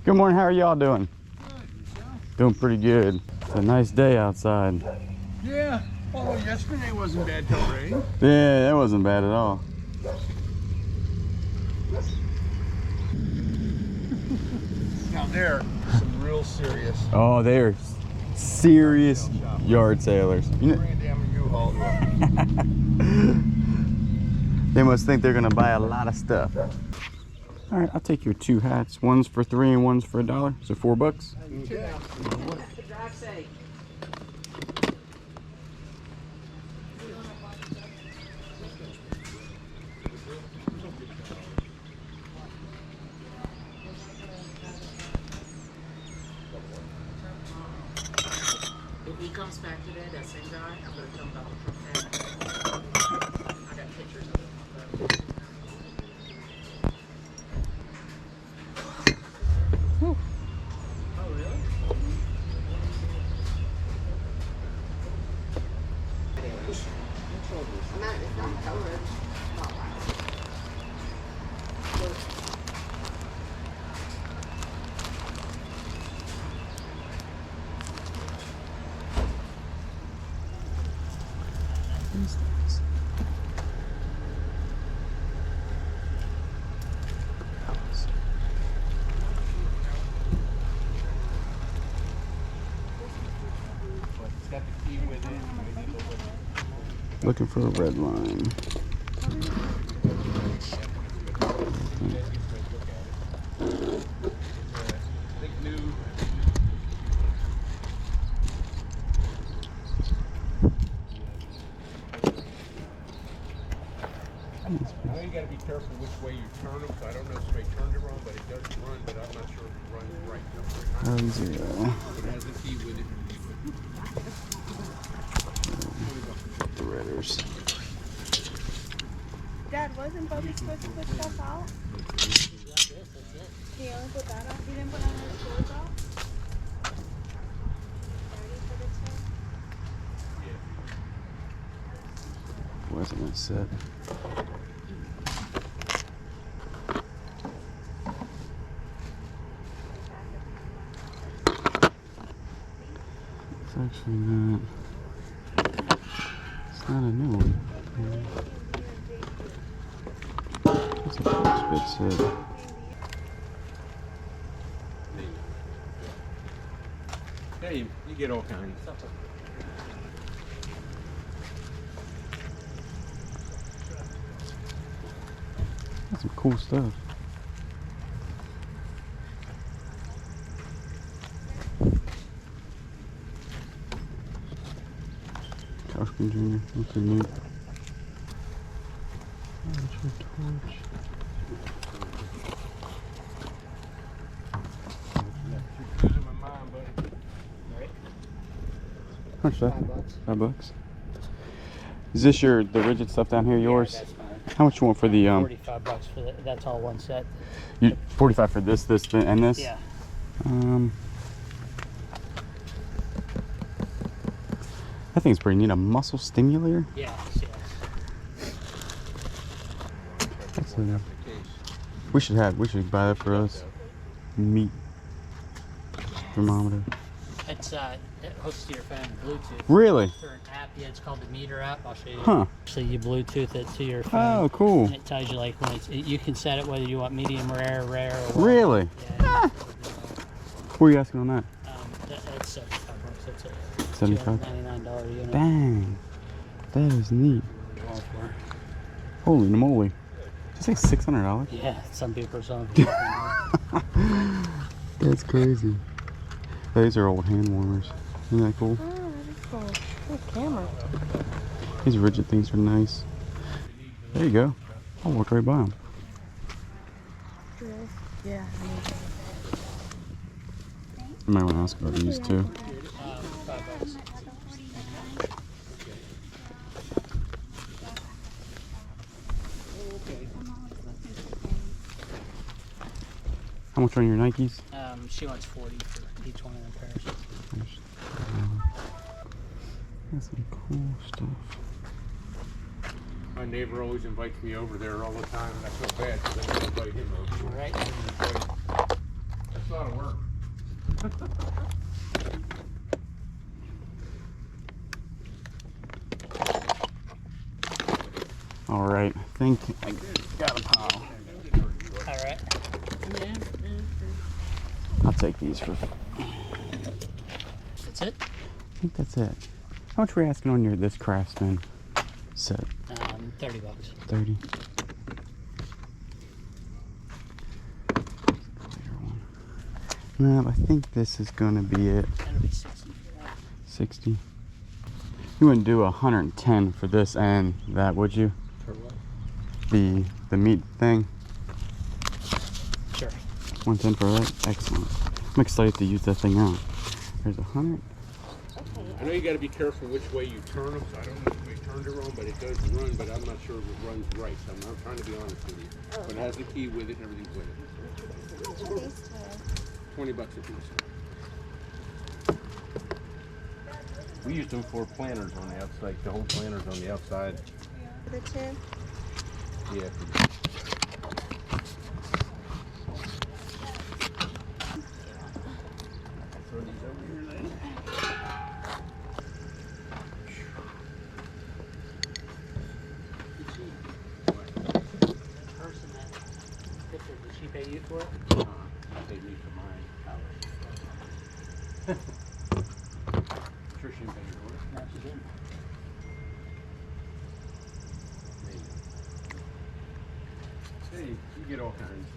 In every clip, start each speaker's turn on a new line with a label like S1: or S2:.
S1: Good morning, how are y'all doing?
S2: Good.
S1: Doing pretty good. It's a nice day outside.
S2: Yeah, although yesterday wasn't bad till rain.
S1: Yeah, that wasn't bad at all.
S2: Now they're some real serious.
S1: Oh, they're serious yard sailors. You know,
S2: Bring a damn U-Haul to them.
S1: they must think they're gonna buy a lot of stuff. All right, I'll take your 2 hats. One's for $3 and one's for $1. So $4.
S2: Okay.
S3: Drive safe. If he comes back today, that same guy, I'm gonna tell him about the truck. I got pictures of it. Oh, really? It's not covered.
S2: It's got the key with it.
S1: Looking for a red line.
S2: I know you got to be careful which way you turn them, so I don't know if somebody turned it wrong, but it does run, but I'm not sure if it runs right.
S1: 0.
S2: It has a key with it.
S1: The redders.
S4: Dad, wasn't Bubby supposed to put stuff out? He only put that out? He didn't put any of the clothes out?
S1: Wasn't it set? It's actually not. It's not a new one. It's a first bit set.
S2: Hey, you get all kinds.
S1: That's some cool stuff. Caution Jr. That's a neat. Torch. How much is that? $5. Is this the rigid stuff down here yours?
S3: Yeah, that's mine.
S1: How much you want for the
S3: $45 for that. That's all one set.
S1: You 45 for this, and this?
S3: Yeah.
S1: I think it's pretty neat. A muscle stimulator?
S3: Yes.
S1: That's we should buy that for us. Meat thermometer.
S3: It's it hooks to your phone, Bluetooth.
S1: Really?
S3: Through an app, yeah, it's called the Meter app. I'll show you.
S1: Huh.
S3: So you Bluetooth it to your phone.
S1: Oh, cool.
S3: And it tells you like when you can set it whether you want medium rare, or well.
S1: Really?
S3: Yeah.
S1: What are you asking on that?
S3: That's $75. That's a
S1: $75?
S3: $299 unit.
S1: Dang. That is neat.
S3: All for.
S1: Holy moly. Did you say $600?
S3: Yeah, some people are selling.
S1: That's crazy. These are old hand warmers. Isn't that cool?
S4: Oh, that is cool. Good camera.
S1: These rigid things are nice. There you go. I'll walk right by them.
S4: Really? Yeah.
S1: You might want to ask about these too.
S3: $5.
S1: How much are your Nikes?
S3: She wants 40 for each one of them pairs.
S1: That's some cool stuff.
S2: My neighbor always invites me over there all the time, and I feel bad because I don't invite him over.
S3: All right.
S2: That's a lot of work.
S1: All right, I think I got a pile.
S3: All right.
S1: I'll take these for.
S3: That's it?
S1: I think that's it. How much were you asking on this Craftsman set?
S3: $30.
S1: 30. No, I think this is gonna be it.
S3: That'll be 60.
S1: 60. You wouldn't do 110 for this and that, would you?
S3: For what?
S1: The meat thing.
S3: Sure.
S1: 110 for that. Excellent. I'm excited to use that thing out. There's 100.
S2: I know you got to be careful which way you turn them. So I don't know if we turned it wrong, but it does run. But I'm not sure if it runs right. So I'm not trying to be honest with you. But it has the key with it and everything's with it. $20 a piece.
S5: We used them for planters on the outside, the whole planters on the outside.
S4: The two.
S5: Yeah. Throw these over here then.
S3: Person that picture, did she pay you for it?
S5: They need for mine. Sure she didn't pay your order.
S3: No, she didn't.
S5: Hey, you get all kinds.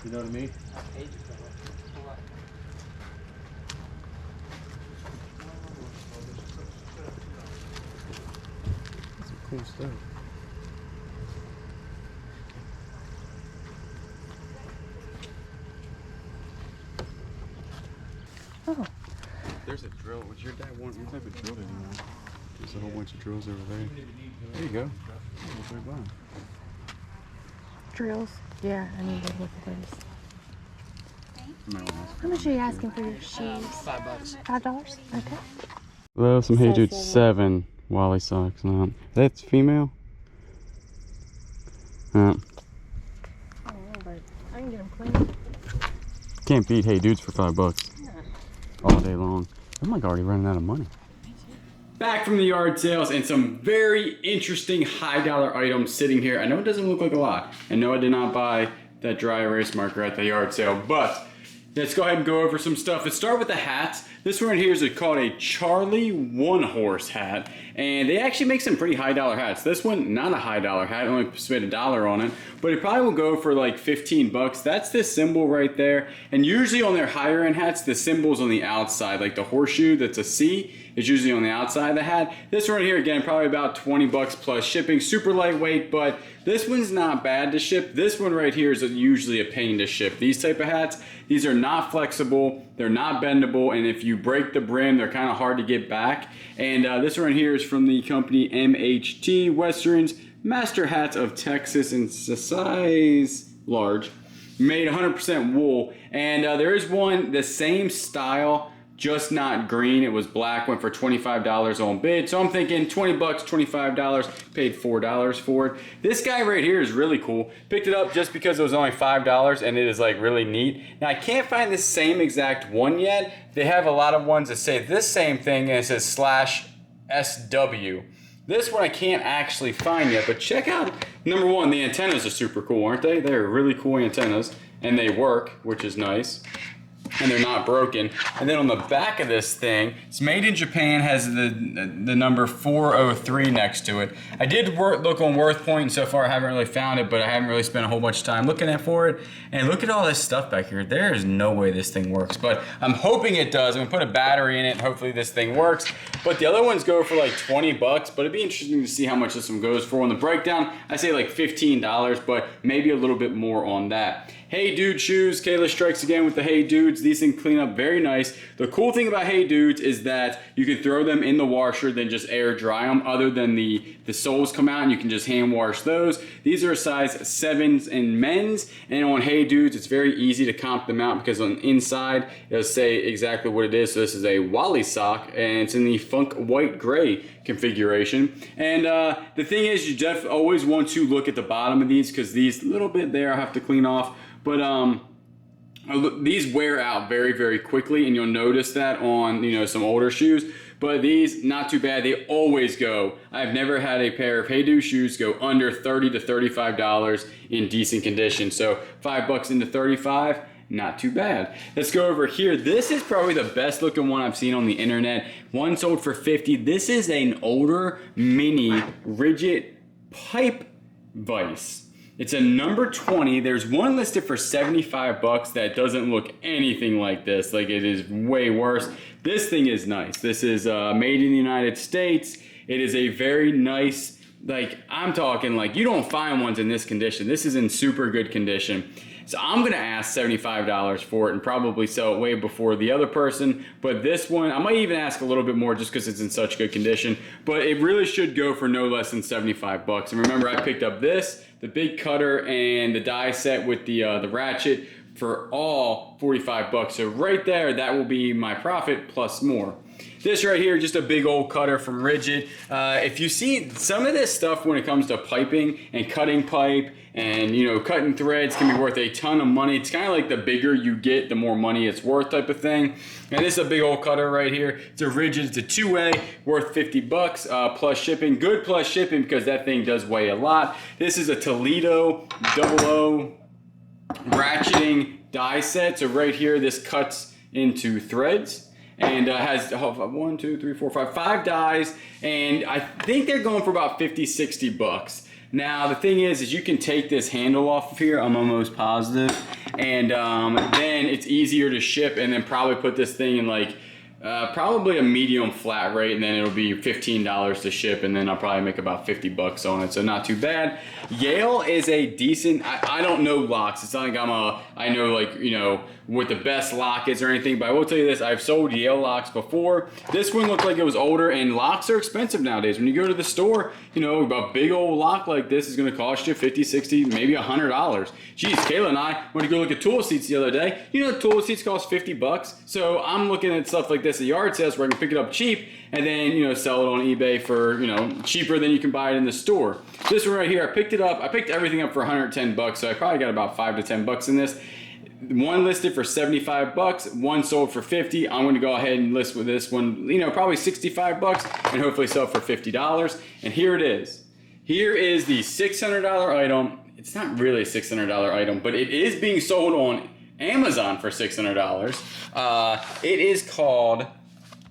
S5: You know what I mean?
S3: Pages of it.
S1: That's some cool stuff.
S4: Oh.
S1: There's a drill. Would your dad want? What type of drill did he want? There's a whole bunch of drills over there. There you go. That's right by.
S4: Drills. Yeah, I need to look at those.
S1: Might wanna ask
S4: How much are you asking for your shoes?
S3: $5.
S4: $5? Okay.
S1: Well, some Hey
S4: Size
S1: Dude
S4: 7.
S1: 7 Wally socks. No, that's female.
S4: I don't know, but I can get them clean.
S1: Can't beat Hey Dudes for $5 all day long. I'm like already running out of money. Back from the yard sales and some very interesting high dollar items sitting here. I know it doesn't look like a lot. I know I did not buy that dry erase marker at the yard sale, but let's go ahead and go over some stuff. Let's start with the hats. This one here is called a Charlie One Horse hat, and they actually make some pretty high dollar hats. This one, not a high dollar hat, only spent $1 on it, but it probably will go for like 15 bucks. That's this symbol right there, and usually on their higher end hats, the symbol's on the outside, like the horseshoe that's a C is usually on the outside of the hat. This one here, again, probably about 20 bucks plus shipping, super lightweight, but this one's not bad to ship. This one right here is usually a pain to ship. These type of hats, these are not flexible, they're not bendable, and if you break the brim, they're kind of hard to get back. And this one here is from the company MHT Westerns, Master Hats of Texas in size large, made 100% wool. And there is one, the same style, just not green. It was black, went for $25 on bid. So I'm thinking 20 bucks, $25, paid $4 for it. This guy right here is really cool. Picked it up just because it was only $5 and it is like really neat. Now I can't find the same exact one yet. They have a lot of ones that say this same thing and it says /SW. This one I can't actually find yet, but check out, number one, the antennas are super cool, aren't they? They're really cool antennas and they work, which is nice. And they're not broken. And then on the back of this thing, it's made in Japan, has the number 403 next to it. I did look on WorthPoint, and so far I haven't really found it, but I haven't really spent a whole bunch of time looking for it. And look at all this stuff back here. There is no way this thing works, but I'm hoping it does. I'm gonna put a battery in it, and hopefully this thing works. But the other ones go for like 20 bucks, but it'd be interesting to see how much this one goes for. On the breakdown, I say like $15, but maybe a little bit more on that. Hey Dude shoes, Kayla strikes again with the Hey Dudes. These things clean up very nice. The cool thing about Hey Dudes is that you can throw them in the washer, then just air dry them, other than the soles come out and you can just hand wash those. These are a size 7s in men's, and on Hey Dudes, it's very easy to comp them out because on the inside, it'll say exactly what it is. So this is a Wally sock, and it's in the Funk White Gray configuration. And the thing is, you always want to look at the bottom of these because these little bit there I have to clean off. But These wear out very, very quickly, and you'll notice that on, you know, some older shoes. But these, not too bad. They always go. I've never had a pair of Hey Dude shoes go under $30 to $35 in decent condition. So $5 into 35, not too bad. Let's go over here. This is probably the best looking one I've seen on the internet. One sold for $50. This is an older mini rigid pipe vise. It's a number 20. There's one listed for $75 that doesn't look anything like this. Like, it is way worse. This thing is nice. This is made in the United States. It is a very nice, like, I'm talking like you don't find ones in this condition. This is in super good condition. So I'm gonna ask $75 for it and probably sell it way before the other person. But this one, I might even ask a little bit more just because it's in such good condition. But it really should go for no less than $75. And remember, I picked up this, the big cutter, and the die set with the ratchet for all $45. So right there, that will be my profit plus more. This right here, just a big old cutter from Rigid. If you see some of this stuff when it comes to piping and cutting pipe and, you know, cutting threads can be worth a ton of money. It's kind of like the bigger you get, the more money it's worth type of thing. And this is a big old cutter right here. It's a Rigid, it's a 2-way, worth $50 plus shipping. Good plus shipping because that thing does weigh a lot. This is a Toledo 00 ratcheting die set. So right here, this cuts into threads. And has 1, 2, 3, 4, 5 dies, and I think they're going for about $50-$60. Now the thing is you can take this handle off of here, I'm almost positive, and then it's easier to ship, and then probably put this thing in like probably a medium flat rate, and then it'll be $15 to ship, and then I'll probably make about $50 on it, so not too bad. Yale is a decent, I don't know locks, it's not like I know, like, you know, what the best lock is or anything, but I will tell you this, I've sold Yale locks before. This one looked like it was older, and locks are expensive nowadays. When you go to the store, you know, a big old lock like this is gonna cost you $50, $60, maybe $100. Geez, Kayla and I went to go look at toilet seats the other day. You know, toilet seats cost $50. So I'm looking at stuff like this at yard sales where I can pick it up cheap and then, you know, sell it on eBay for, you know, cheaper than you can buy it in the store. This one right here, I picked it up. I picked everything up for $110, so I probably got about $5 to $10 in this. One listed for $75, one sold for $50. I'm going to go ahead and list with this one, you know, probably $65 and hopefully sell for $50. And here it is. Here is the $600 item. It's not really a $600 item, but it is being sold on Amazon for $600. It is called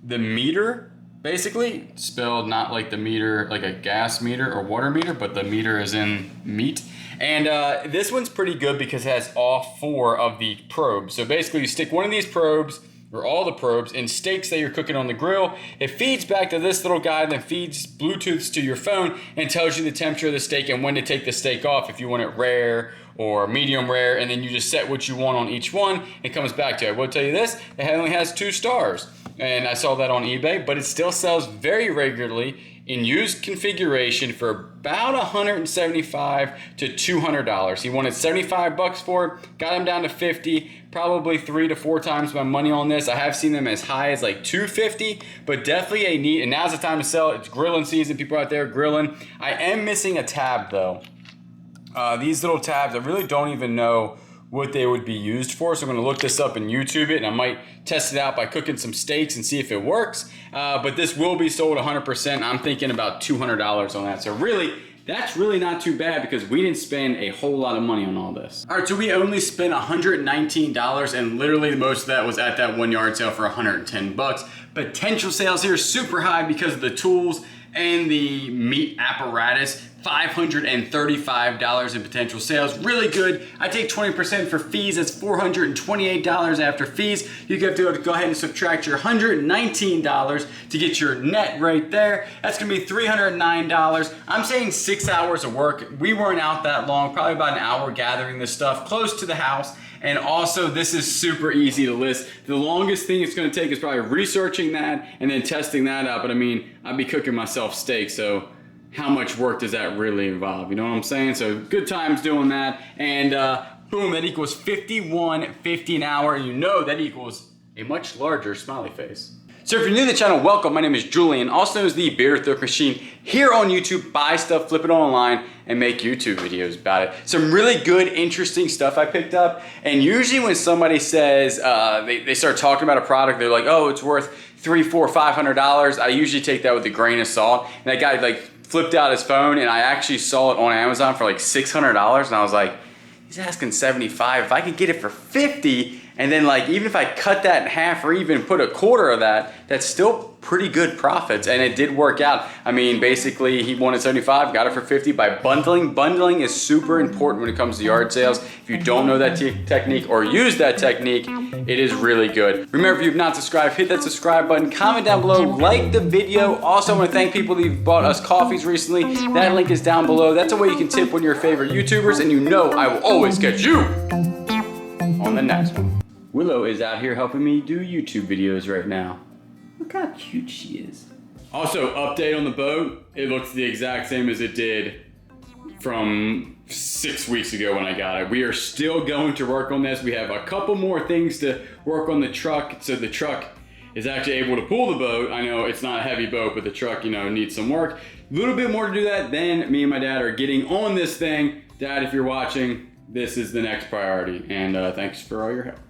S1: the meter, basically spelled not like the meter, like a gas meter or water meter, but the meter is in meat. And this one's pretty good because it has all 4 of the probes. So basically you stick one of these probes, or all the probes, in steaks that you're cooking on the grill. It feeds back to this little guy, then feeds Bluetooths to your phone and tells you the temperature of the steak and when to take the steak off if you want it rare or medium rare, and then you just set what you want on each one. It comes back to you. I will tell you this, it only has 2 stars. And I saw that on eBay, but it still sells very regularly in used configuration for about $175 to $200. He wanted $75 for it, got him down to $50, probably 3 to 4 times my money on this. I have seen them as high as like $250, but definitely a need, and now's the time to sell it. It's grilling season, people out there grilling. I am missing a tab though. These little tabs, I really don't even know what they would be used for, so I'm going to look this up and YouTube it, and I might test it out by cooking some steaks and see if it works. But this will be sold 100%. I'm thinking about $200 on that. So really, that's really not too bad because we didn't spend a whole lot of money on all this. All right, so we only spent $119, and literally most of that was at that one yard sale for $110. Potential sales here super high because of the tools and the meat apparatus. $535 in potential sales, really good. I take 20% for fees, that's $428 after fees. You have to go ahead and subtract your $119 to get your net right there. That's gonna be $309. I'm saying 6 hours of work. We weren't out that long, probably about an hour gathering this stuff close to the house. And also, this is super easy to list. The longest thing it's gonna take is probably researching that and then testing that out. But I mean, I'd be cooking myself steak, so how much work does that really involve? You know what I'm saying? So good times doing that. And boom, that equals $51.50 an hour. And you know that equals a much larger smiley face. So if you're new to the channel, welcome. My name is Julian, also known as the Bearded Thrift Machine. Here on YouTube, buy stuff, flip it online, and make YouTube videos about it. Some really good, interesting stuff I picked up. And usually when somebody says, they start talking about a product, they're like, oh, it's worth $300, $400, $500. I usually take that with a grain of salt. And that guy like flipped out his phone, and I actually saw it on Amazon for like $600. And I was like, he's asking 75. If I could get it for 50, and then like, even if I cut that in half or even put a quarter of that, that's still pretty good profits. And it did work out. I mean, basically he wanted 75, got it for 50 by bundling. Bundling is super important when it comes to yard sales. If you don't know that technique or use that technique, it is really good. Remember, if you've not subscribed, hit that subscribe button, comment down below, like the video. Also, I want to thank people that bought us coffees recently. That link is down below. That's a way you can tip one of your favorite YouTubers, and you know I will always catch you on the next one. Willow is out here helping me do YouTube videos right now. Look how cute she is. Also, update on the boat. It looks the exact same as it did from 6 weeks ago when I got it. We are still going to work on this. We have a couple more things to work on the truck, so the truck is actually able to pull the boat. I know it's not a heavy boat, but the truck, you know, needs some work. A little bit more to do that. Then me and my dad are getting on this thing. Dad, if you're watching, this is the next priority. And thanks for all your help.